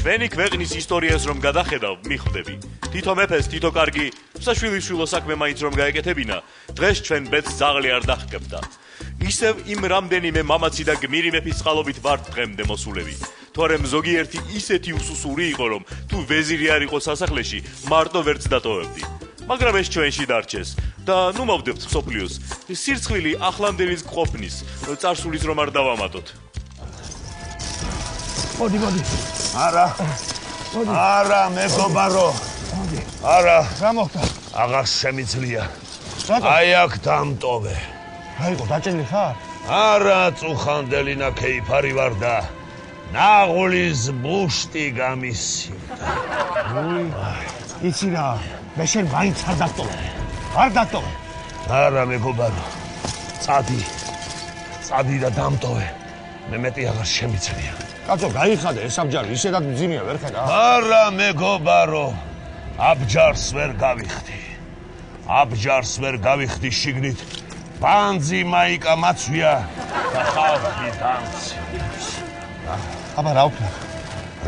ჩვენი ქვეყნის ისტორიას რომ გადახედავ, მიხვდები. თითო მეფეს, თითო კარგი, საშვილიშვილო საქმე მაინც რომ გაეკეთებინა, დღეს ჩვენ ბედს ძაღლი არ დახკებდა. ისევ იმ რამდენიმე მამაცი და გმირი მეფის წყალობით ვართ დღემდე მოსულები. თორემ ზოგიერთი ისეთი უსუსური იყო, რომ თუ ვეზირი არ იყო სასახლეში, მარტო ვერც დატოვებდი. მაგრამ ეს ჩვენში დარჩეს და ნუ მოვდებთ მსოფლიოს. სირცხვილი ახლანდელის ყოფნის, წარსულის რომ არ დავამატოთ. მოდი. არა, მეგობარო. მოდი. არა. რა მოხდა? აღარ შემიძლია. რატო? აი აქ დამტოვე. რა იყო, დაჭერილი ხარ? არა, წუხანდელი ნაკეიფარი ვარ და ნაღulis ბუშტი გამისივდა. იცი რა, მე შენ მაინც არ დატოვე. არ დატოვე. არა, მეგობარო. წადი და დამტოვე. მე მეტი აღარ შემიძლია. კაცო, გაიხადე, ეს აბჯარი ისედაც მძიმეა, ვერ ხედავ? არა, მეგობარო. აბჯარს ვერ გავიხდი შიგნით. ბანძი მაიკა მაცვია და ხალხი დამცი. აბა რა ვქნა?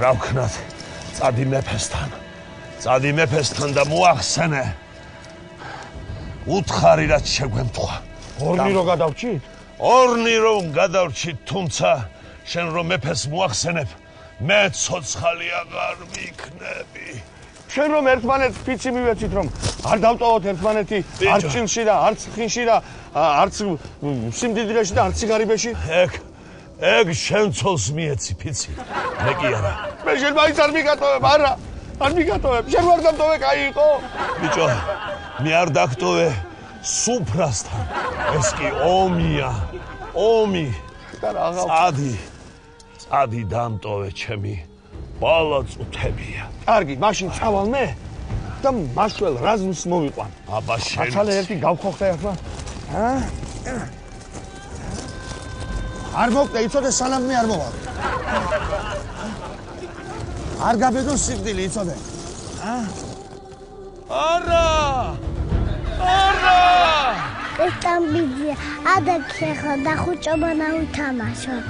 რა ვქნათ? წადი მეფესთან და მოახსენე. უთხარი რაც შეგვემთხვა. ორნი რო გადავჭით? ორნი რომ გადავჭით, თუმცა შენ რომ მეფეს მოახსენებ, მე ცოცხალი აღარ ვიქნები. შენ რომ ერთმანეთს ფიცი მივეცით, რომ არ დავტოვოთ ერთმანეთი არც ჭილში და არც ხინში და არც სიმდიდრეში და არც სიგარიბეში? ეგ შენ ცოლს მიეცი ფიცი. მე კი არა. მე შენ მაინც არ მიგატოვებ, არა. არ მიგატოვებ. შენ ვარ დამტოვე, კაი იყო. ბიჭო, მე არ დაგტოვე სუფრასთან. ეს კი ომია. ომი. და რაღა. წადი დამტოვე ჩემი. ბოლო წუთებია. კარგი, მაშინ წავალ მე და მაშველს რაზმს მოვიყვან. აბა შენ. აცალე ერთი გავხოხდა ახლა. არ მოკტე, იცოდე სანამ მე არ მოვალ. არ გაბედო სიკვდილი, იცოდე. არა! ეს ტამბიძია, ადაკი ახლა და ხუჭობა ნავითამაშოთ.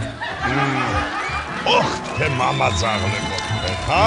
ოხ, թե մամա ծաղլե մոտ, հա?